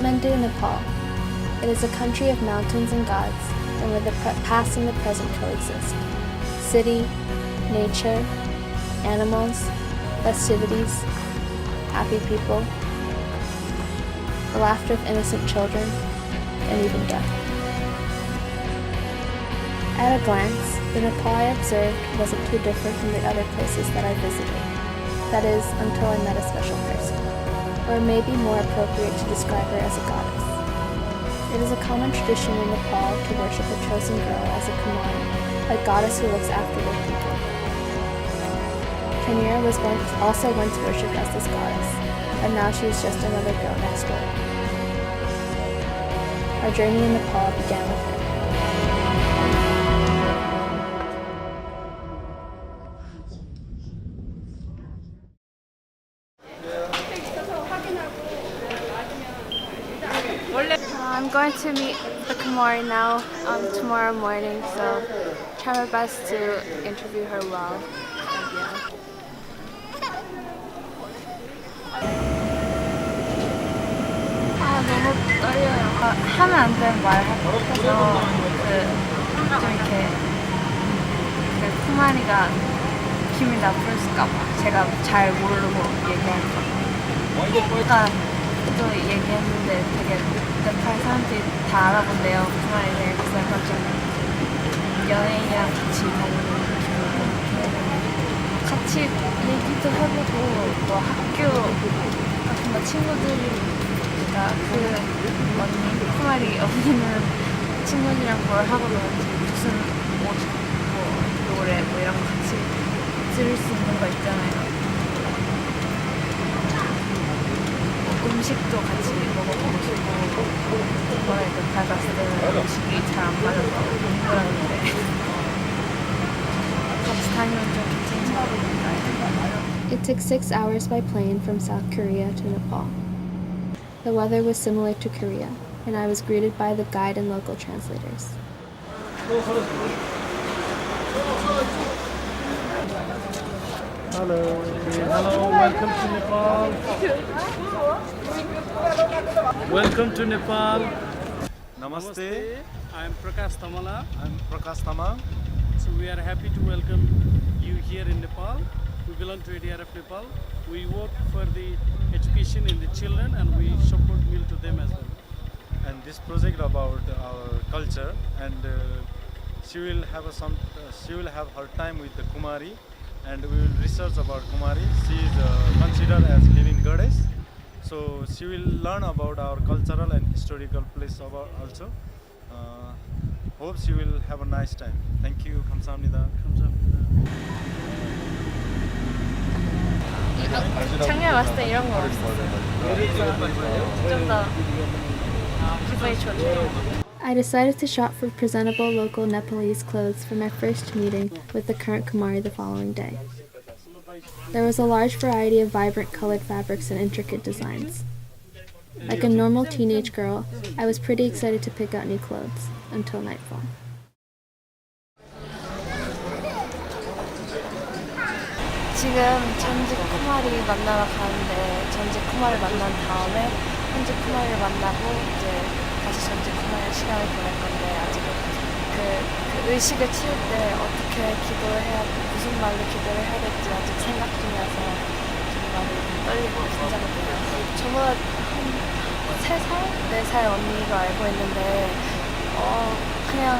Kathmandu, Nepal. It is a country of mountains and gods, and where the past and the present coexist. City, nature, animals, festivities, happy people, the laughter of innocent children, and even death. At a glance, the Nepal I observed wasn't too different from the other places that I visited. That is, until I met a special person. Or it may be more appropriate to describe her as a goddess. It is a common tradition in Nepal to worship a chosen girl as a Kumari, a goddess who looks after their people. Kamira was also once worshipped as this goddess, and now she is just another girl next door. Our journey in Nepal began with her. I'm going to meet the Kumari now tomorrow morning, so try my best to interview her well. 너무 떨려요. 하면 안 되는 말 해서 좀 이렇게 쿠마리가 기분이 나쁠까봐 제가 잘 모르고 얘기할까. 아까 또 얘기했는데 되게 네팔 사람들이 다 알아본대요. 쿠마리 되게 그래서 좀 연예인이랑 같이 다니는 기분이고 같이 얘기도 해보고 또 학교 같은 거 친구들이 그 언니, 쿠마리 언니는 친구들이랑 뭘 하고 노는지 무슨 옷, 뭐 노래 뭐 이런 거 같이 들을 수 있는 거 있잖아요. 뭐 음식도 같이 먹어보고 싶고 이번에 nepal 갔을 때는 음식이 잘 안 맞아서 힘들었는데 같이 다니면 좀 괜찮지 않을까요? It took 6 hours by plane from South Korea to Nepal. The weather was similar to Korea, and I was greeted by the guide and local translators. Hello, welcome to Nepal. Welcome to Nepal. Namaste. I am Prakash Tamala. I'm Prakash Tama. So we are happy to welcome you here in Nepal. We belong to ADR of Nepal. We work for the education in the children and we support meal to them as well. And this project about our culture, and she will have her time with the Kumari, and we will research about Kumari. She is considered as living goddess, so she will learn about our cultural and historical place also. Hope she will have a nice time. Thank you. 감사합니다. 작년에 왔을 때 이런 거 없었어요. 좀 더 기분이 좋네요. I decided to shop for presentable local Nepalese clothes for my first meeting with the current Kumari the following day. There was a large variety of vibrant colored fabrics and intricate designs. Like a normal teenage girl, I was pretty excited to pick out new clothes until nightfall. 지금 전직 쿠마리 만나러 가는데 전직 쿠마리 만난 다음에 현직 쿠마리를 만나고 이제 다시 전직 쿠마리랑 시간을 보낼 건데 아직 그 의식을 치를 때 어떻게 기도를 해야 무슨 말로 기도를 해야 될지 아직 생각 중이라서 좀 많이 떨리고 긴장돼요. 저보다 한 3살? 4살 언니로 알고 있는데 그냥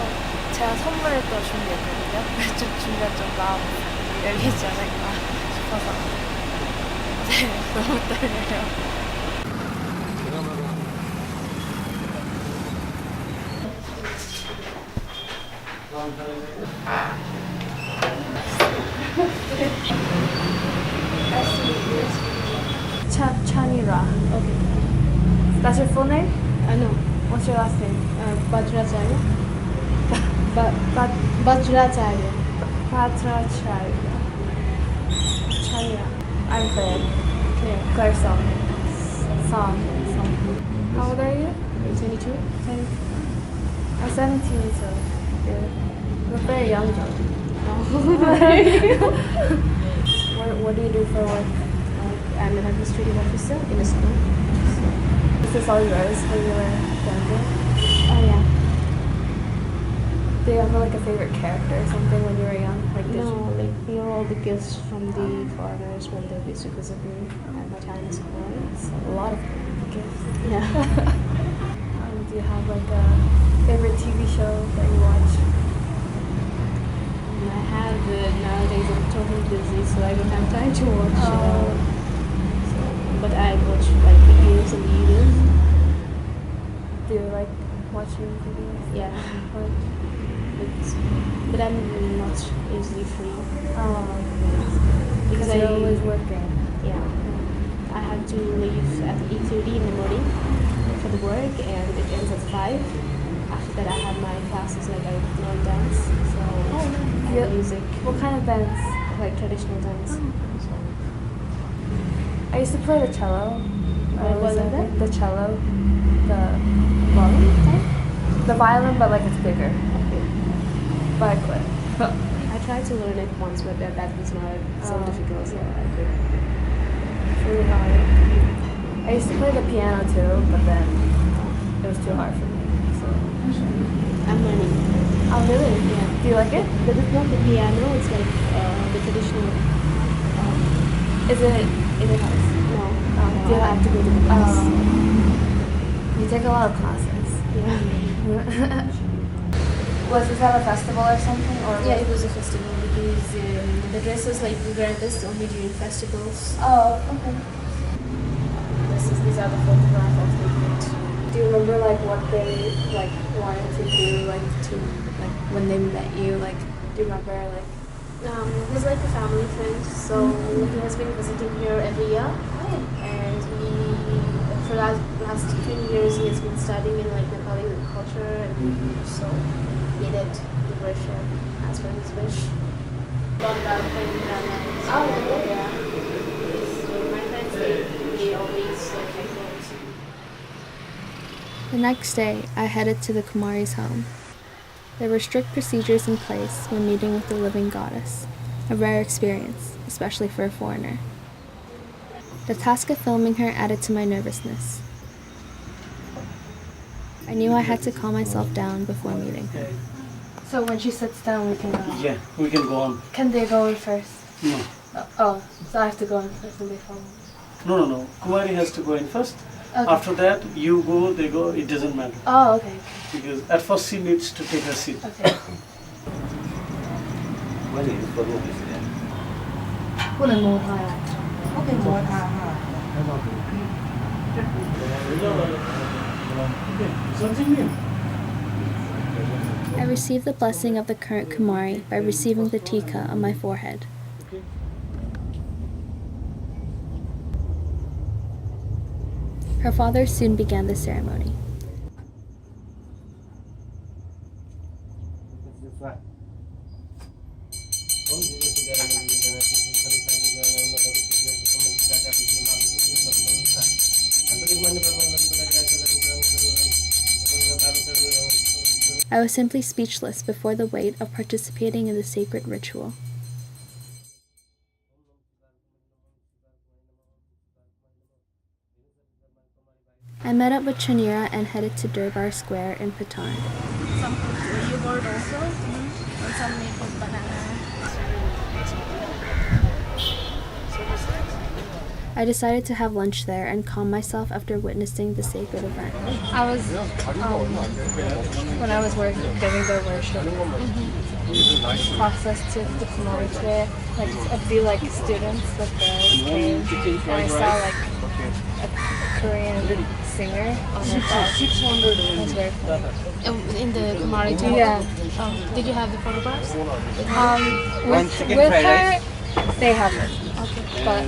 제가 선물을 또 준비했거든요. 좀 준비한 좀 마음 열리지 않을까 싶어서 네, 너무 떨려요. Chanira. Okay. That's your full name? No. What's your last name? Bajracharya. Bajracharya. Bhadracharya. Chanira. I'm Claire. Claire Song. How old are you? 22. I'm 17, so you're very young though. What do you do for work? I'm an administrative officer in a school. Is this all yours when you were younger? Oh yeah. Do you have like a favorite character or something when you were young? Like did No, you? like we all the gifts from the foreigners when they visit me at my time in school. So A lot of gifts. yeah. Do you have like a favorite TV show that you watch? And I have nowadays I'm totally busy, so I don't have time to watch. So, but I watch like videos and videos. Do you like watching videos? Yeah. Or, But I'm not easily free because you're always working. Yeah. I have to leave at 8:30 in the morning for the work, and it ends at 5. After that, I have my classes, like I learn dance, so Yeah. and music, What kind of dance? like traditional dance. So, I used to play the cello. What is that? The cello. The violin type? The violin, but like it's bigger. okay. But I quit. I tried to learn it once, but that was not so Oh, difficult, so yeah. I quit. It's really hard. I used to play the piano too, but then it was too hard for me. So. I'm learning. Oh really? Yeah. Do you like it? But it's not the piano, it's like the traditional. Is it in your house? No, do you I have to go to the class. You take a lot of classes. Yeah. Was this at a festival or something? Or Yeah, it was a festival because the dresses like we wear this only during festivals. Oh, okay. These are the photographs of the event. Do you remember like what they like wanted to do like when they met you? Like, do you remember like? He's like a family friend, so he has been visiting here every year, and he for last 2 years he has been studying in like Nepali culture, and so he did the worship as per his wish. Oh, Yeah. So my friends they always like my clothes. The next day, I headed to the Kumari's home. There were strict procedures in place when meeting with the living goddess, a rare experience, especially for a foreigner. The task of filming her added to my nervousness. I knew I had to calm myself down before meeting her. So when she sits down, we can go. Yeah, we can go on. Can they go in first? No, Oh, so I have to go in first and they follow. no. Kumari has to go in first. Okay. After that, you go, they go, it doesn't matter. Oh, okay. Because at first she needs to take her seat. Okay. 不能摸它呀。 I received the blessing of the current Kumari by receiving the tika on my forehead. Her father soon began the ceremony. I was simply speechless before the weight of participating in the sacred ritual. I met up with Chanira and headed to Durbar Square in Patan. Some yogurt also, and some made with banana. I decided to have lunch there and calm myself after witnessing the sacred event. I was when I was giving the worship process to the Kumari today, like a few like students with the came, and I saw like a Korean singer on her top. It was very funny. In the Kumari tour? Yeah. Did you have the photographs? With her, they have her. Okay. But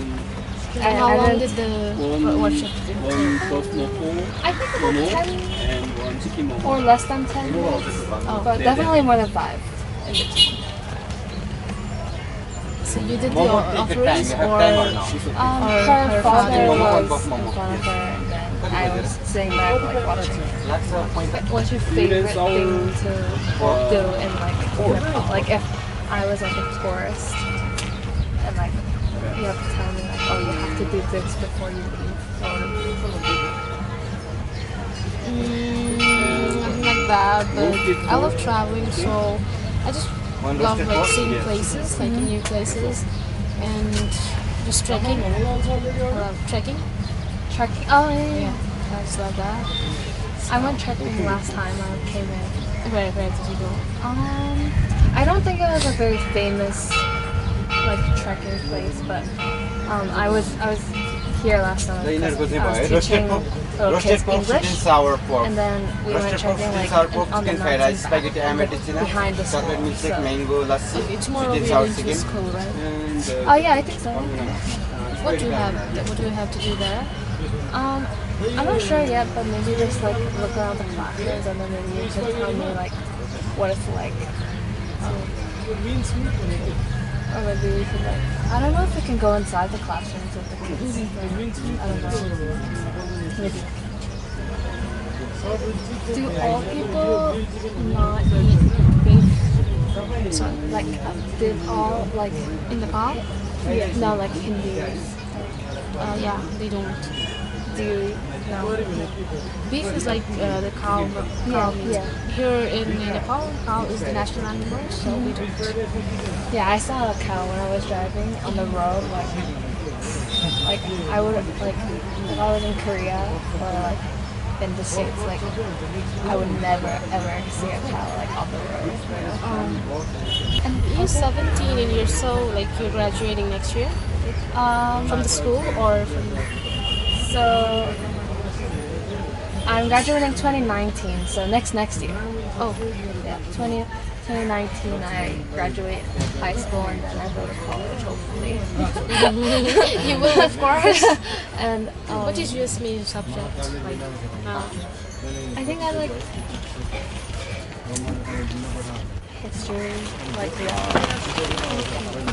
How I long didn't- did the worship take? I think about 10 or less than 10 minutes, but definitely more than 5 in between. So you did the offerings or Her father was in front of her, and then I was sitting back like watching. What's your favorite thing to do in Nepal? Like if I was like a tourist and like you have to tell me like, oh, you have to do this before you leave. Or that, but I love traveling, so I just love like seeing places, like new places, and just trekking. I love trekking. Trekking? Oh, yeah. I just love that. I went trekking last time I came in. Where did you go? I don't think it was a very famous like trekking place, but I was here last time because I was teaching little kids English, and then we went trekking like on the mountains behind the school. So. Okay, tomorrow we are going to school, right? Oh yeah, I think so. What do you have to do there? I'm not sure yet, but maybe just like look around the classrooms and then maybe you can tell me like what it's like. Or maybe we could like, I don't know if we can go inside the classrooms with the kids. I don't know. Maybe. Do all people not eat beef? So, like, did all like In Nepal? no, like Hindus? Yeah, they don't. Do you eat? No. Beef is like the cow meat. Yeah. Here in Nepal, cow is the national animal, so we don't. Yeah, I saw a cow when I was driving on the road. Like I would like if I was in Korea or like in the States, like I would never ever see a cow like on the road. And you're 17 and you're you're graduating next year from the school or from the... So I'm graduating 2019, so next year. Oh, Yeah, 2019 I graduate high school and then I go to college hopefully. you will, of course. And What is your main subject? Like, I think I like history, like law,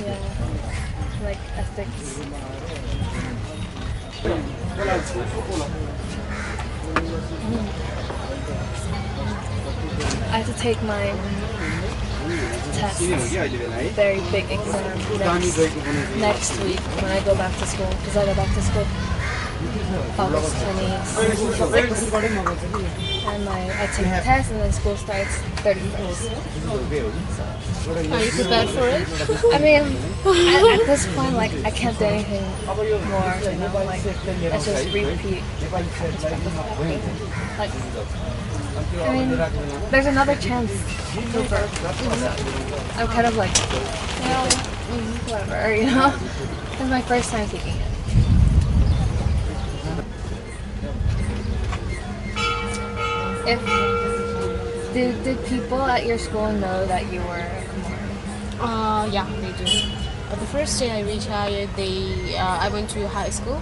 yeah, like ethics. I have to take my test, very big exam next week when I go back to school, because I go back to school August 26th. And I take the test and then school starts 31st. are you prepared for it? I mean, at this point, like, I can't do anything more, you know, like, let's just repeat. Like, I mean, there's another chance. I'm kind of like, you know, whatever, you know? It's my first time taking it. Did people at your school know that you were a Kumari? Yeah, they do. The first day I reached here, I went to high school,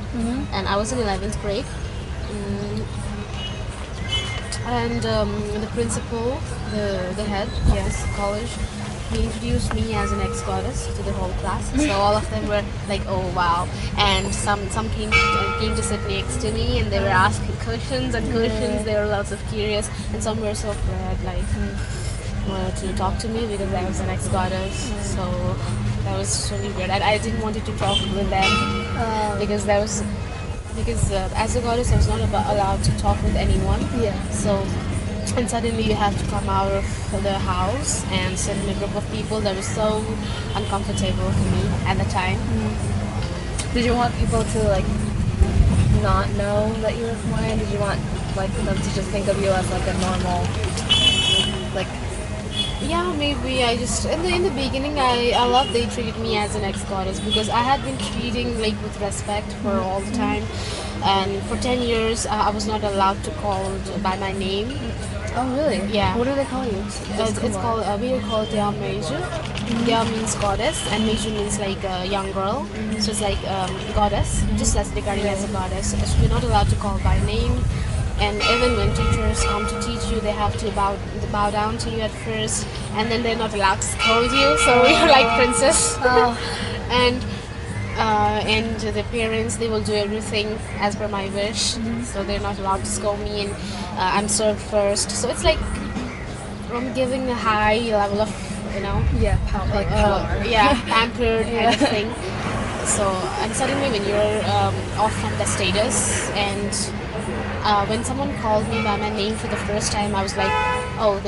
and I was in 11th grade. And the principal, the head of this college, he introduced me as an ex-goddess to the whole class. So all of them were like, "Oh wow!" And some came to sit next to me, and they were asking questions and questions. They were lots of curious, and some were so proud, like wanted to talk to me because I was an ex-goddess. So that was really weird. I didn't want to talk with them because as a goddess, I was not allowed to talk with anyone. Yeah. So, and suddenly you have to come out of the house and sit in a group of people. That was so uncomfortable to me at the time. Did you want people to like not know that you were Kumari? Did you want like them to just think of you as like a normal, like? Yeah, maybe I just in the beginning I loved they treated me as an ex-goddess because I had been treating like with respect for all the time, and for 10 years I was not allowed to call by my name. Oh really? Yeah. What do they call you? It's called we are called Dea Meiju. Dea means goddess and Meiju means like a young girl. So it's like goddess, just as regarding as a goddess. So you're not allowed to call by name. And even when teachers come to teach you, they have to bow down to you at first, and then they're not allowed to scold you. So you're like princess. and the parents, they will do everything as per my wish. So they're not allowed to scold me, and I'm served first. So it's like I'm giving a high level of, you know, Power. pampered kind of thing. So and suddenly when you're off from the status and when someone called me by my name for the first time, I was like, oh,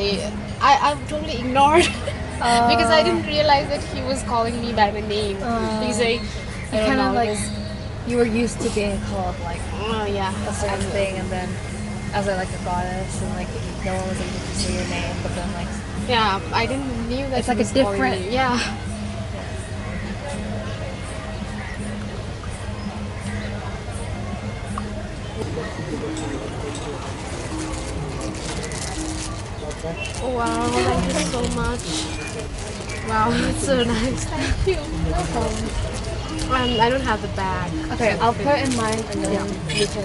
I totally ignored because I didn't realize that he was calling me by my name. He's like, I don't Kind know, of like you were used to being called like oh yeah, a certain thing, and then as like a goddess, and like no one was able to say your name, but then like yeah, I didn't knew that it's he like a was calling different me. Yeah. Oh, wow, thank you so much. Wow, it's so nice. Thank you. No problem. I don't have the bag. Okay, I'll put in mine and then you can.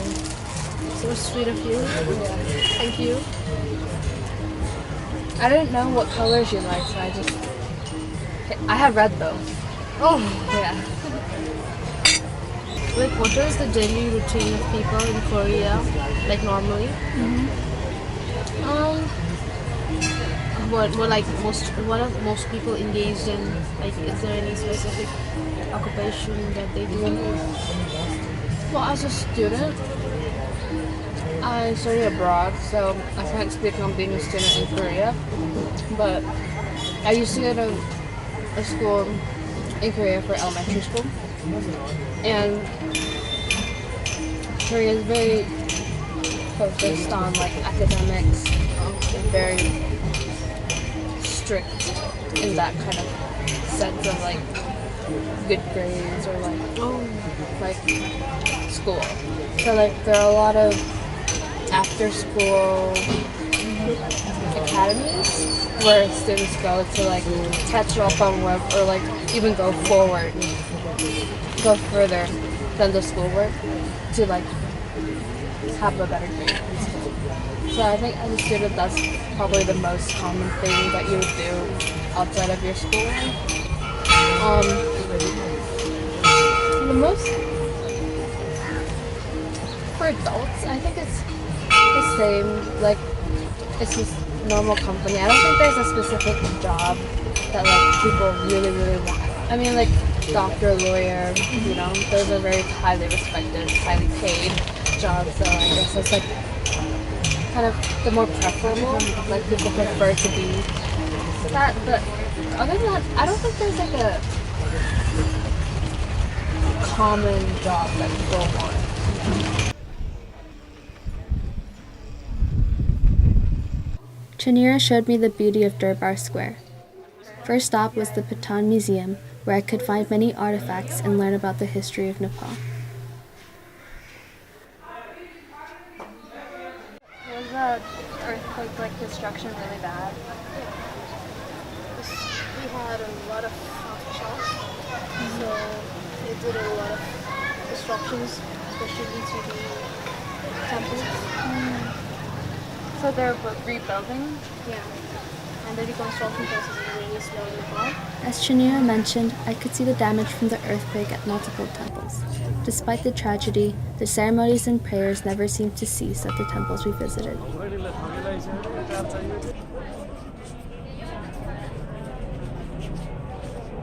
So sweet of you. Thank you. I didn't know what colors you like, so I had red though. Oh, Yeah. like what is the daily routine of people in Korea, like normally? What like what are most people engaged in? Like, is there any specific occupation that they do? Well, as a student, I study abroad, so I can't speak on being a student in Korea. But I used to go to a school in Korea for elementary school, and Korea is very focused on like academics, and very strict in that kind of sense of like good grades or like school. So like there are a lot of after school academies where students go to like catch up on work or like even go forward, go further than the schoolwork to like have a better grade in school. So I think as a student that's probably the most common thing that you would do outside of your school. The most for adults, I think it's the same. Like it's just normal company. I don't think there's a specific job that like people really want. I mean, like doctor, lawyer, you know, those are very highly respected, highly paid jobs. So I guess it's like kind of the more preferable. Like people prefer to be that. But other than that, I don't think there's like a common job that people want. Chanira showed me the beauty of Durbar Square. First stop was the Patan Museum, where I could find many artifacts and learn about the history of Nepal. Was the earthquake like destruction really bad? We had a lot of aftershocks, so they did a lot of destructions, especially to the temples. So they're rebuilding? Yeah, and the reconstruction process is really slow in Nepal. As Chanira mentioned, I could see the damage from the earthquake at multiple temples. Despite the tragedy, the ceremonies and prayers never seemed to cease at the temples we visited.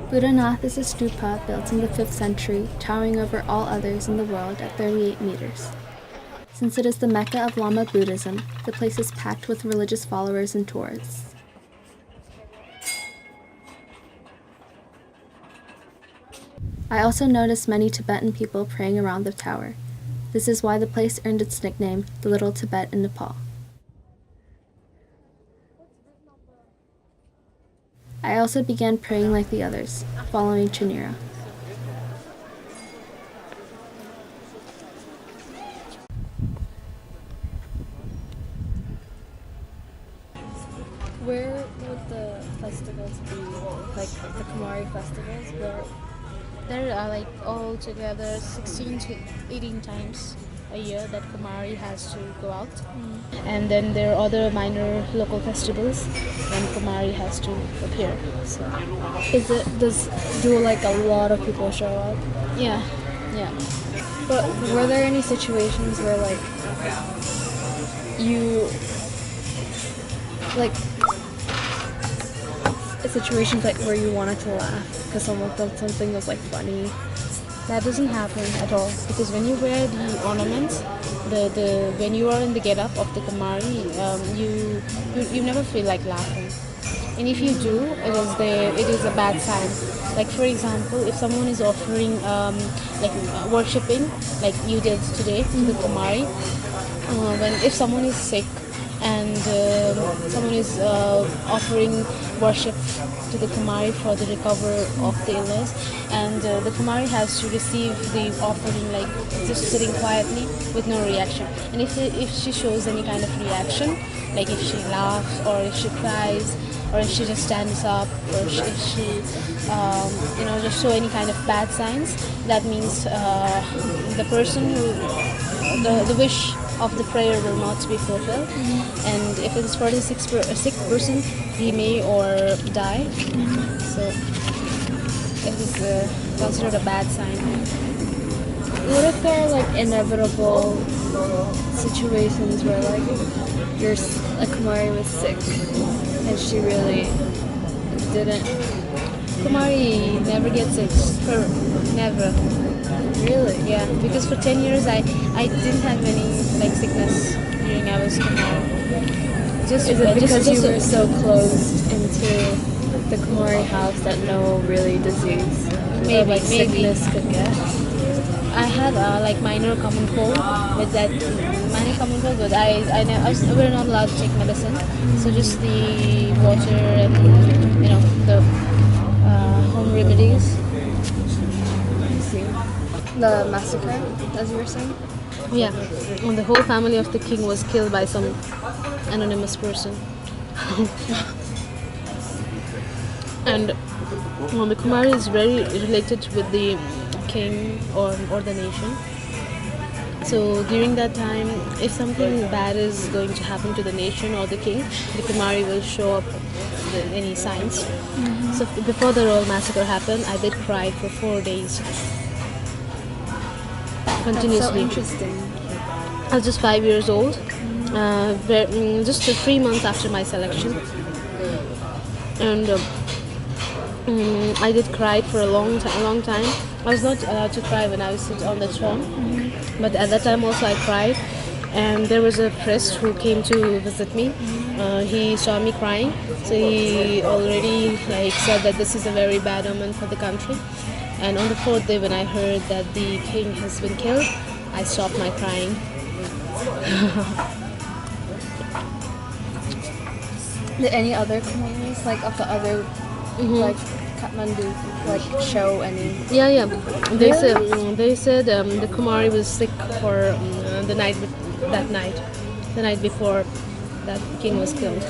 Buddhanath is a stupa built in the 5th century, towering over all others in the world at 38 meters. Since it is the Mecca of Lama Buddhism, the place is packed with religious followers and tourists. I also noticed many Tibetan people praying around the tower. This is why the place earned its nickname, the Little Tibet in Nepal. I also began praying like the others, following Chanira. Where would the festivals be? Like the Kumari festivals, where there are like all together 16 to 18 times a year that Kumari has to go out. And then there are other minor local festivals when Kumari has to appear. So Do like a lot of people show up? yeah. But were there any situations where like you like situations like where you wanted to laugh because someone thought something was like funny? That doesn't happen at all, because when you wear the ornaments, the when you are in the get-up of the Kumari, you never feel like laughing. And if you do, it is a bad sign. Like for example, if someone is offering worshipping, like you did today to the Kumari, if someone is sick and someone is offering worship to the Kumari for the recovery of the illness, and the Kumari has to receive the offering like just sitting quietly with no reaction. And if she shows any kind of reaction, like if she laughs or if she cries or if she just stands up or if she just show any kind of bad signs, that means the person the wish of the prayer will not be fulfilled. And if it's for the sick person, he may or die. So it is considered a bad sign. What if there are like inevitable situations where like a Kumari was sick and she really didn't? Kumari never gets sick. Never. Really? Yeah, because for 10 years I didn't have any like sickness during I was Kumari. Is it because you were so closed into the Kumari house that no really disease or like sickness could get? I had like minor common cold, but that minor common cold, but we're not allowed to take medicine, so just the water and the home remedies. The massacre, as you were saying? Yeah, and the whole family of the king was killed by some anonymous person. And the Kumari is very related with the king or the nation. So during that time, if something bad is going to happen to the nation or the king, the Kumari will show up with any signs. So before the royal massacre happened, I did cry for 4 days. Continuously. That's so interesting. I was just 5 years old, just 3 months after my selection, and I did cry for a long time. I was not allowed to cry when I was sit on the throne, but at that time also I cried. And there was a priest who came to visit me. He saw me crying, so he already said that this is a very bad omen for the country. And on the 4th day, when I heard that the king has been killed, I stopped my crying. Did any other Kumaris, like of the other, like Kathmandu, like show any? Yeah. They said the Kumari was sick for the night before that king was killed.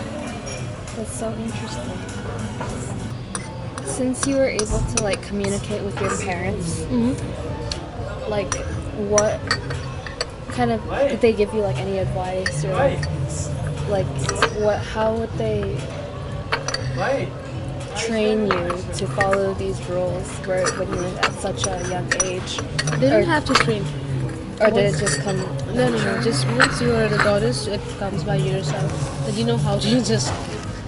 That's so interesting. Since you were able to like communicate with your parents, like what kind of did they give you like any advice or like how would they train you to follow these rules when you're at such a young age? They don't have to train. Or did it just come? No. Just once you are the goddess, it comes by yourself. But you know how to just,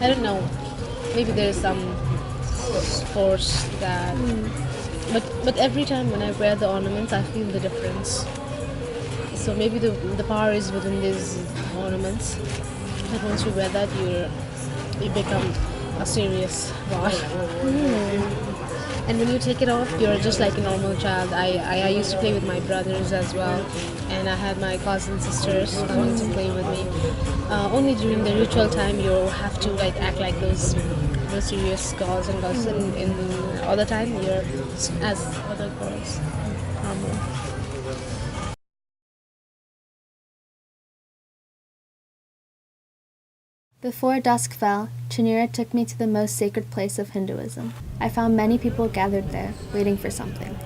I don't know. Maybe there's some force that. But every time when I wear the ornaments, I feel the difference. So maybe the power is within these ornaments. And once you wear that, you become a serious god. And when you take it off, you're just like a normal child. I used to play with my brothers as well, and I had my cousin sisters coming to play with me. Only during the ritual time you have to act like those serious girls and girls. In other time you're as other girls, normal. Before dusk fell, Chanira took me to the most sacred place of Hinduism. I found many people gathered there, waiting for something.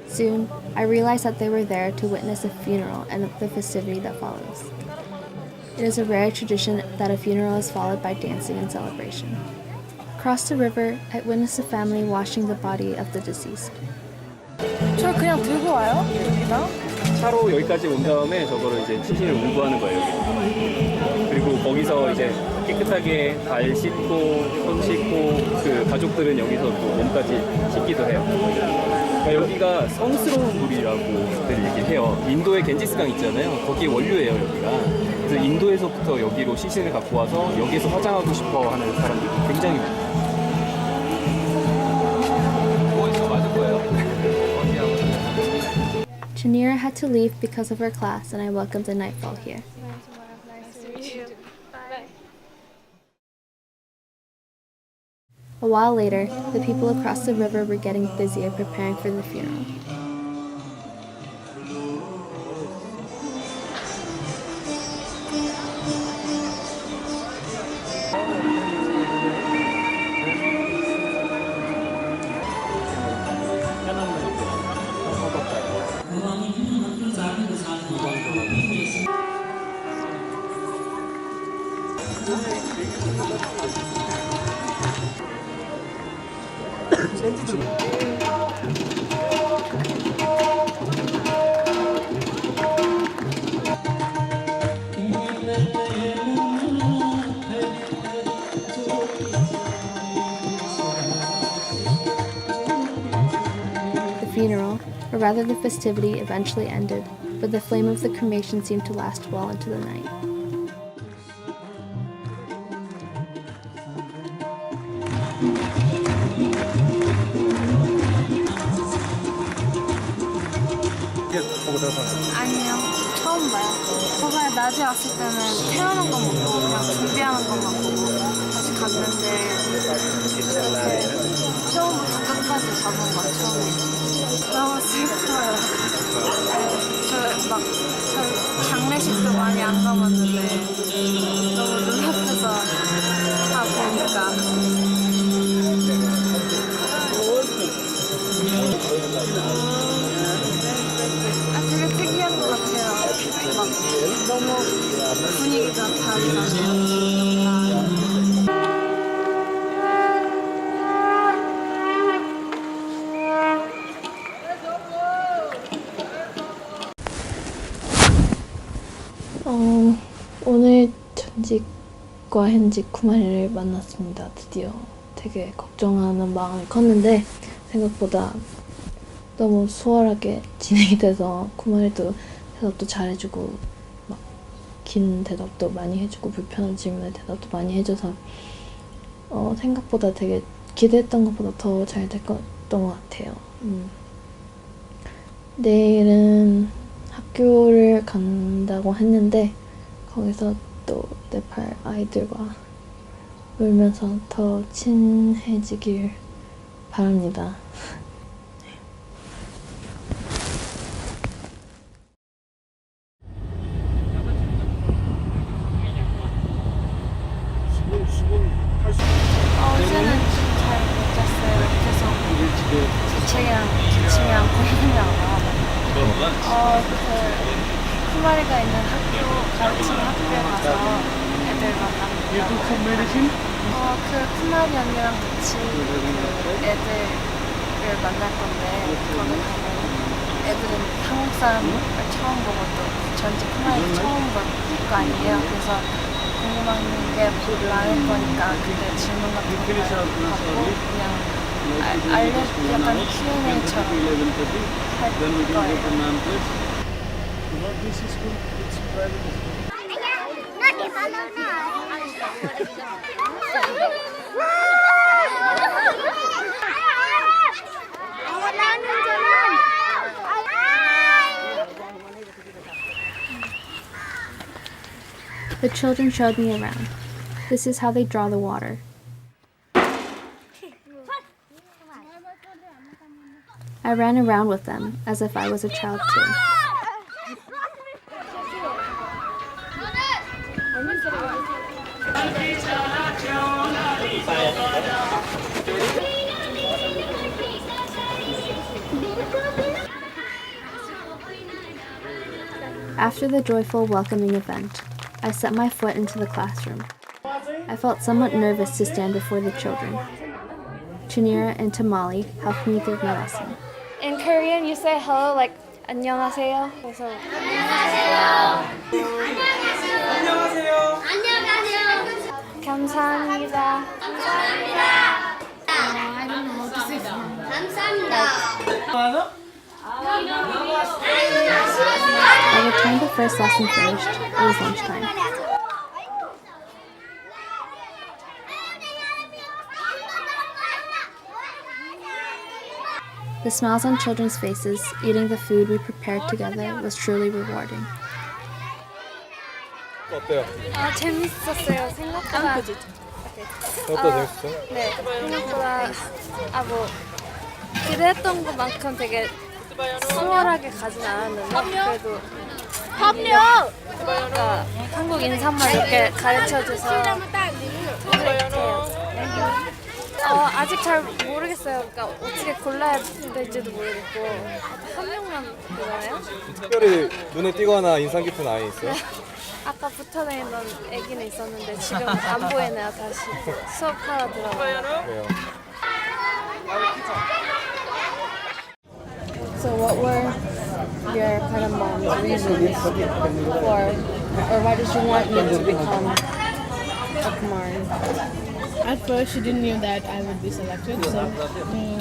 Soon, I realized that they were there to witness a funeral and the festivity that follows. It is a rare tradition that a funeral is followed by dancing and celebration. Across the river, I witnessed a family washing the body of the deceased. 저 그냥 들고 와요? 여기다? 차로 여기까지 온 다음에 저거를 이제 시신을 운구하는 거예요. 여기. 그리고 그리고 거기서 이제 깨끗하게 발 씻고 손 씻고 그 가족들은 여기서 또 몸까지 씻기도 해요. 그러니까 여기가 성스러운 물이라고들 얘기해요. 인도의 겐지스강 있잖아요. 거기 원료예요 여기가. 그래서 인도에서부터 여기로 시신을 갖고 와서 여기에서 화장하고 싶어 하는 사람들이 굉장히 많아요. 거기서 맞을 거예요. Chanira had to leave because of her class, and I welcomed a nightfall here. A while later, the people across the river were getting busier preparing for the funeral. The funeral, or rather the festivity, eventually ended, but the flame of the cremation seemed to last well into the night. 아니요, 처음 봐요. 저번에 낮에 왔을 때는 태어난 거 먹고 그냥 준비하는 것만 보고 다시 갔는데 처음부터 끝까지 가본 건 처음이에요. 너무 슬퍼요. 저 장례식도 많이 안 가봤는데 너무 눈앞에서 다 보니까 되게 특이한 것 같아요. 막 너무 분위기가 다르잖아요. 오늘 전직과 현직 쿠마리를 만났습니다. 드디어 되게 걱정하는 마음이 컸는데 생각보다 너무 수월하게 진행이 돼서 쿠마리도 대답도 잘해주고 막 긴 대답도 많이 해주고 불편한 질문에 대답도 많이 해줘서 생각보다 되게 기대했던 것보다 더 잘 됐던 것 같아요. 내일은 학교를 간다고 했는데 거기서 또 네팔 아이들과 놀면서 더 친해지길 바랍니다. 어제는 좀 잘 못 잤어요. 계속 책이랑 기침이랑 고민이랑 쿠마리가 있는 학교, 가르치는 학교에 가서 애들 만납니다. 그 쿠마리 언니랑 같이 애들을 만날 건데 거기 가면 애들은 한국 사람을 처음 보고 또 전직 쿠마리 처음 볼 거 아니에요. 그래서 궁금한 게 많을 거니까 그때 질문 같은 거 받고 그냥 약간 Q&A처럼 할 거예요. The children showed me around. This is how they draw the water. I ran around with them as if I was a child too. After the joyful welcoming event, I set my foot into the classroom. I felt somewhat nervous to stand before the children. Chanira and Tamali helped me through my lesson. In Korean, you say hello like 안녕하세요. 그래서 안녕하세요. 안녕하세요. 안녕하세요. 감사합니다. I don't know how to say that. By the time the first lesson finished, it was lunchtime. The smiles on children's faces, eating the food we prepared together, was truly rewarding. 어때요? 아, 재밌었어요. 생각보다. 어떠 재밌었어? 네, 생각보다 뭐 기대했던 것만큼 되게 수월하게 가진 않았는데 그래도 그러니까 한국 인사말 이렇게 가르쳐줘서 아직 잘 모르겠어요. 그러니까 어떻게 골라야 될지도 모르겠고 한 명만 그러나요? 특별히 눈에 띄거나 인상 깊은 아이 있어요? 아까 붙어 다니던 애기는 있었는데 지금 안 보이네요. 다시 수업하러 들어가요. 그래요. So what were your kind of mom's reasons for, or why did you want me to become a Kumari? At first, she didn't know that I would be selected. So,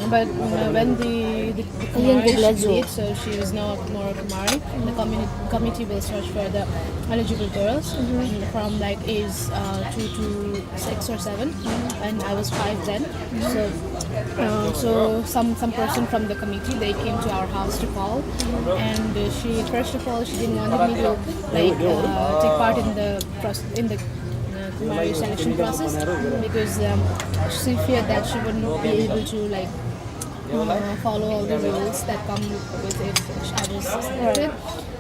but when the Kumari she did, so she was now more a Kumari. The committee will search for the eligible girls from like age 2 to 6 or 7, and I was 5 then. So some person from the committee, they came to our house to call, and she first of all she didn't want me to like take part in the Kumari selection process because she feared that she wouldn't be able to like follow all the rules that come with it which I was selected.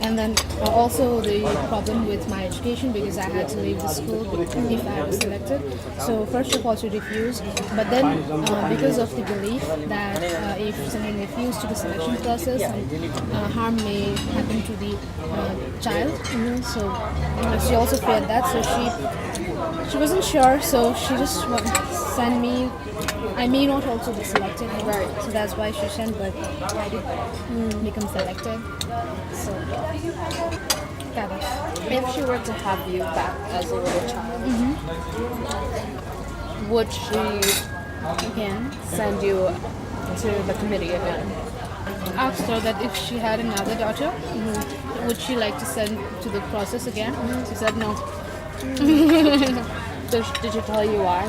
And then also the problem with my education because I had to leave the school if I was selected. So first of all she refused, but then because of the belief that if someone refused to the selection process, harm may happen to the child. So she also feared that. So she wasn't sure. So she just sent me. I may not also be selected, right? So that's why she sent, but I did become selected. So, got it. If she were to have you back as a little child, would she Again, send you to the committee again? asked her that if she had another daughter, would she like to send to the process again? She said no. Did she tell you why?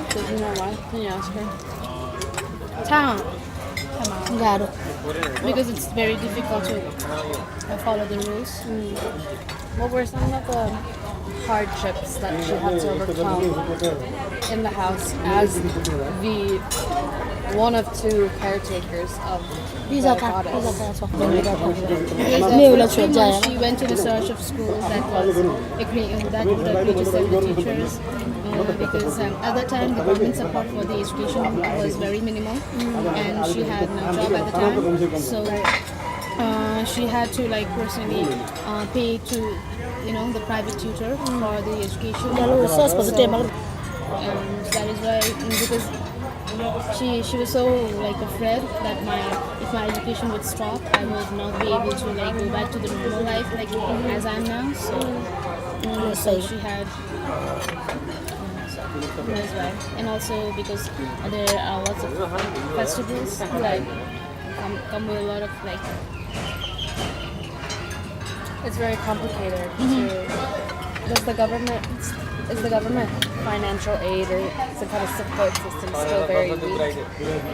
Did you know why? Can you ask her? Because it's very difficult to follow the rules. What were some of the hardships that she had to overcome in the house as the one of two caretakers of the goddess? Because she went to the search of schools that was that would agree to send the teachers. Because at that time the government support for the education was very minimal, and she had no job at the time, so she had to like personally pay to the private tutor for the education. That is why, because she was so like afraid that if my education would stop, I would not be able to like go back to the normal life like as I am now. So she had. That's why. And also because there are lots of festivals like come with a lot of like. It's very complicated. Is the government financial aid or some kind of support system still very weak?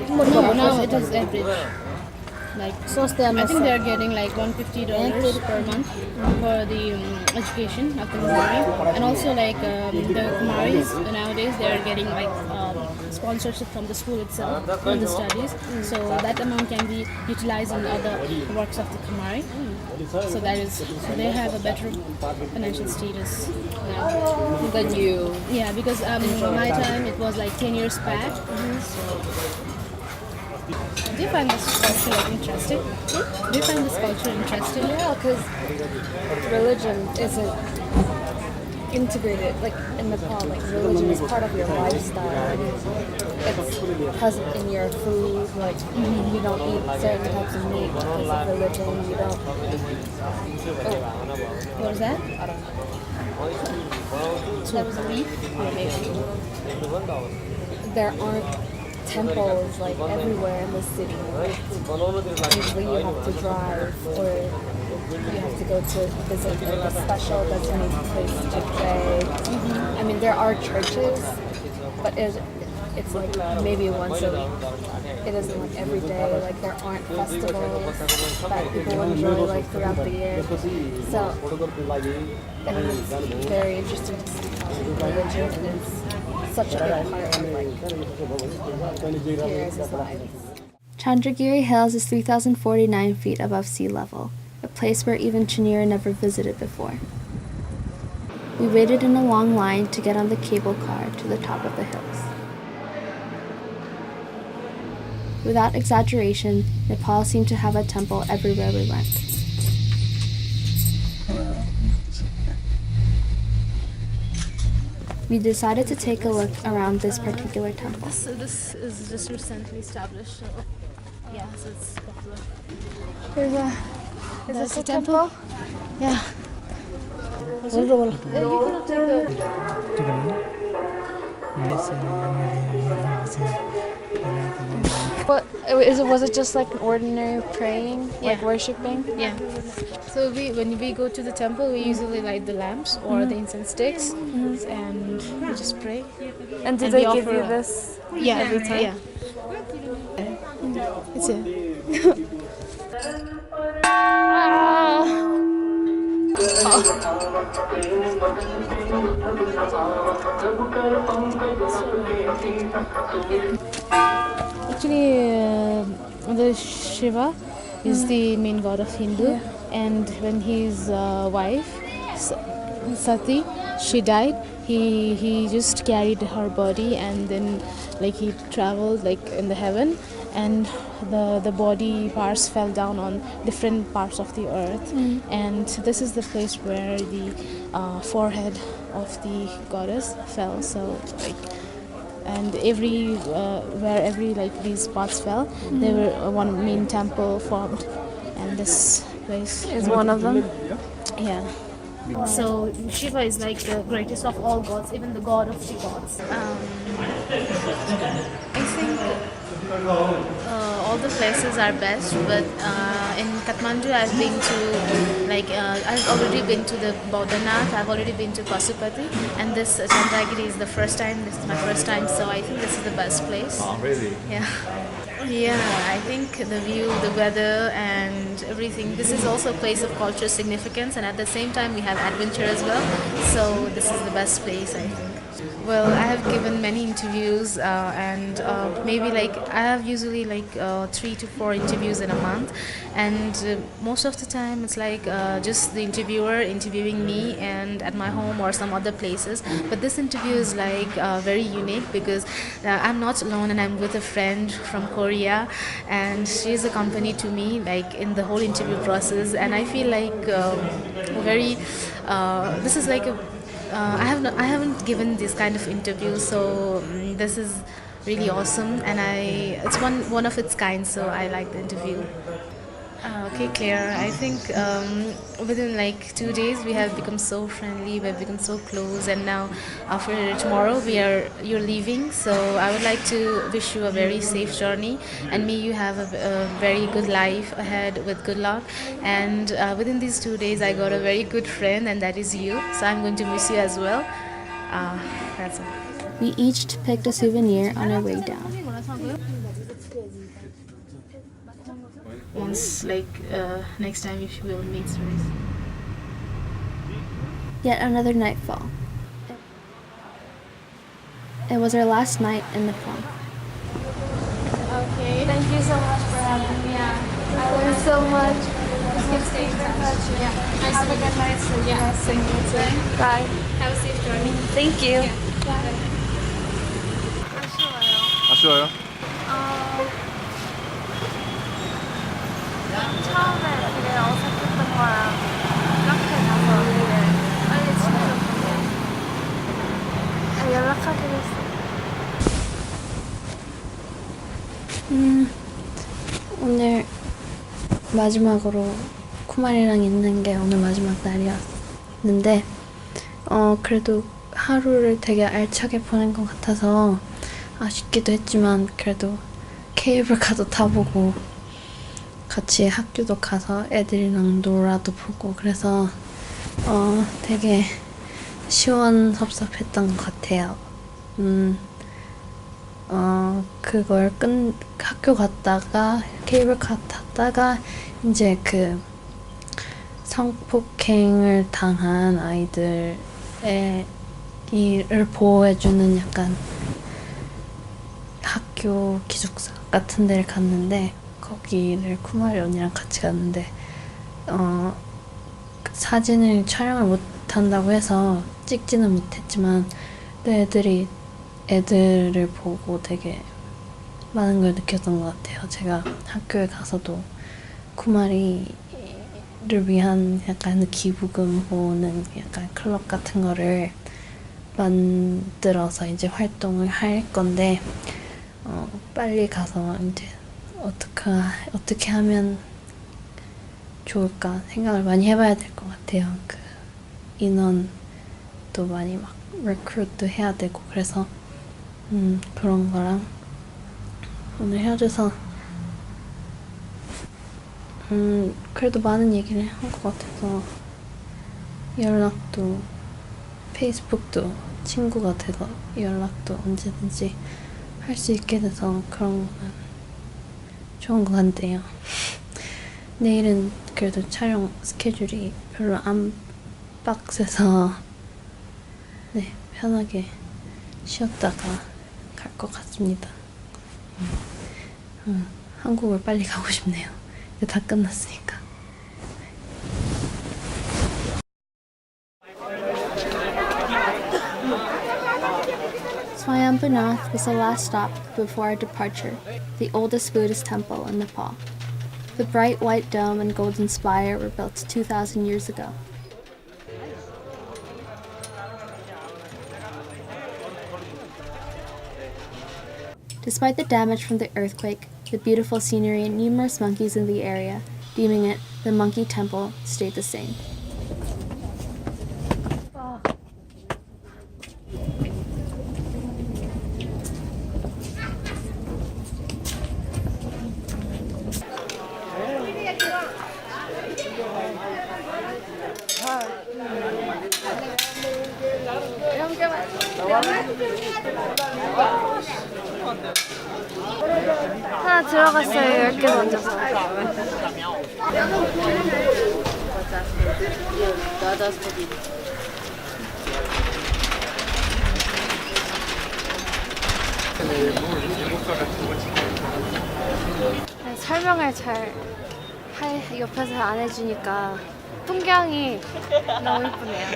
No, now it is average. Like I think they're getting like $150 per month for the education of the Kumari, and also like the Kumaris nowadays they're getting like sponsorship from the school itself for the studies, so that amount can be utilized in other works of the Kumari. So they have a better financial status now Than you. Yeah, because my time it was like 10 years back. Do you find this culture like interesting? Do you find this culture interesting? Yeah, because religion isn't integrated like in Nepal. Like religion is part of your lifestyle. It's present in your food. Like you don't eat certain types of meat because of religion. You don't. What was that? There was a leaf. There aren't temples like everywhere in the city. Usually you have to drive or you have to go to visit like a special designated place to pray. I mean, there are churches, but it's like maybe once a week. It isn't like every day. Like there aren't festivals that people enjoy like throughout the year. So it's very interesting to see how religion is such a big part of like Kira's life. Chandragiri Hills is 3,049 feet above sea level, a place where even Chaniya never visited before. We waited in a long line to get on the cable car to the top of the hills. Without exaggeration, Nepal seemed to have a temple everywhere we went. We decided to take a look around this particular temple. This is just recently established. So yeah, so it's popular. Is this a temple? Yeah. What was it just like ordinary praying, like worshiping? Yeah. So when we go to the temple, we usually light the lamps or the incense sticks, and we just pray. And do And they we give you offer- this? Yeah, Every time? Yeah. It's it. Actually, the Shiva is the main god of Hindu, and when his wife Sati, she died, he just carried her body, and then like he traveled like in the heaven, and the body parts fell down on different parts of the earth, and this is the place where the forehead of the goddess fell. So like, and wherever like these parts fell, there were one main temple formed, and this place Is one of them? yeah. So Shiva is like the greatest of all gods, even the god of the gods. I think all the places are best, but in Kathmandu I've been to I've already been to the Bodhanath, I've already been to Pasupati, and this Chandragiri is the first time. This is my first time, so I think this is the best place. Oh, really? Yeah. Yeah, I think the view, the weather, and everything. This is also a place of cultural significance, and at the same time we have adventure as well. So this is the best place, I think. Well, I have given many interviews, and maybe like I have usually like 3 to 4 interviews in a month, and most of the time it's like just the interviewer interviewing me and at my home or some other places. But this interview is like very unique because I'm not alone, and I'm with a friend from Korea, and she is accompanied to me like in the whole interview process, and I feel like very. This is like a. I haven't given this kind of interview, so this is really awesome, and it's one of its kind, so I like the interview. Okay, Claire, I think within like 2 days we have become so friendly, we have become so close, and now after tomorrow you're leaving, so I would like to wish you a very safe journey, and may you have a very good life ahead with good luck. And within these 2 days I got a very good friend, and that is you, so I'm going to miss you as well. That's all. We each picked a souvenir on our way down. Once next time if you will meet Suresh. Yet another nightfall. It was our last night in Nepal. Okay. Thank you so much for having me. I learned so much. Just keep staying in touch. Yeah. Have a good night. Yeah. Thank you. Bye. Have a safe journey. Thank you. Bye. 아쉬워요? 처음에 되게 어색했던 거야. 카페 가서 되게 빨리 친해졌는데 연락하기로 했어. 오늘 마지막으로 쿠마리랑 있는 게 오늘 마지막 날이었는데 그래도 하루를 되게 알차게 보낸 것 같아서 아쉽기도 했지만 그래도 케이블카도 타보고 같이 학교도 가서 애들이랑 놀아도 보고 그래서 되게 시원섭섭했던 것 같아요. 그걸 학교 갔다가 케이블카 탔다가 이제 그 성폭행을 당한 아이들의 이를 보호해주는 약간 학교 기숙사 같은 데를 갔는데 거기를 쿠마리 언니랑 같이 갔는데 사진을 촬영을 못한다고 해서 찍지는 못했지만 애들을 보고 되게 많은 걸 느꼈던 것 같아요. 제가 학교에 가서도 쿠마리를 위한 약간 기부금 모으는 약간 클럽 같은 거를 만들어서 이제 활동을 할 건데 빨리 가서 이제 어떻게 하면 좋을까 생각을 많이 해봐야 될 것 같아요. 그 인원도 많이 막 리크루트도 해야 되고 그래서 그런 거랑 오늘 헤어져서 그래도 많은 얘기를 한 것 같아서 연락도 페이스북도 친구가 돼서 연락도 언제든지 할 수 있게 돼서 그런 거는 좋은 것 같네요. 내일은 그래도 촬영 스케줄이 별로 안 빡세서 네, 편하게 쉬었다가 갈 것 같습니다. 한국을 빨리 가고 싶네요. 이제 다 끝났으니까. Swayambhunath was the last stop before our departure, the oldest Buddhist temple in Nepal. The bright white dome and golden spire were built 2,000 years ago. Despite the damage from the earthquake, the beautiful scenery and numerous monkeys in the area, deeming it the monkey temple, stayed the same. 하나 들어갔어요. 10개 던져서. 설명을 잘 옆에서 안 해주니까 풍경이 너무 예쁘네요.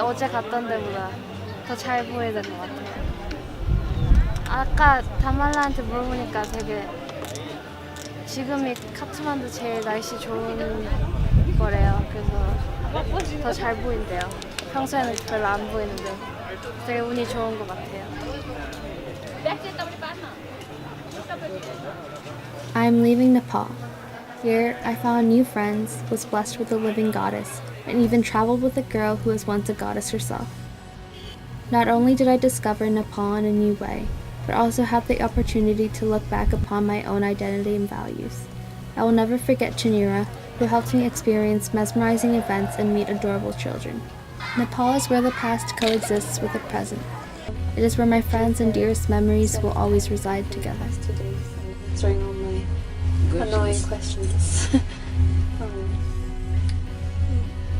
어제 갔던 데보다 더 잘 보이는 것 같아요. 아까 다말라한테 물어보니까 되게 지금이 카트만두 제일 날씨 좋은 거래요. 그래서 더 잘 보인대요. 평소에는 별로 안 보이는데 되게 운이 좋은 것 같아요. I'm leaving Nepal. Here, I found new friends, was blessed with a living goddess, and even traveled with a girl who was once a goddess herself. Not only did I discover Nepal in a new way, but also had the opportunity to look back upon my own identity and values. I will never forget Chinira, who helped me experience mesmerizing events and meet adorable children. Nepal is where the past coexists with the present. It is where my friends and dearest memories will always reside together. Answering all my annoying questions.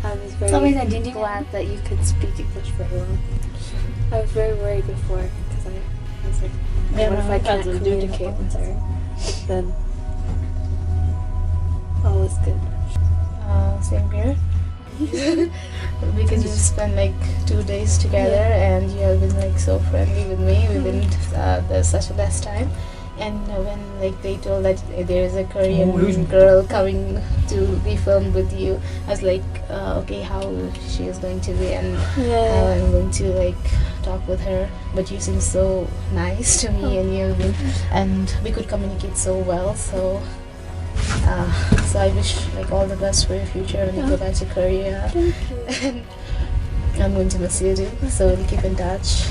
I was very glad that you could speak English very well. I was very worried before because I was like, what if I can't communicate with her? Then all is good. Same here. Because we spent like 2 days together and you have been like so friendly with me. We've been there's such a best time. And when like they told that there is a Korean girl coming to be filmed with you, I was like, okay, how she is going to be and how I'm going to like talk with her. But you seem so nice to me, and we could communicate so well. So I wish like all the best for your future when you go back to Korea. Thank you. I'm going to miss you too. So we'll keep in touch.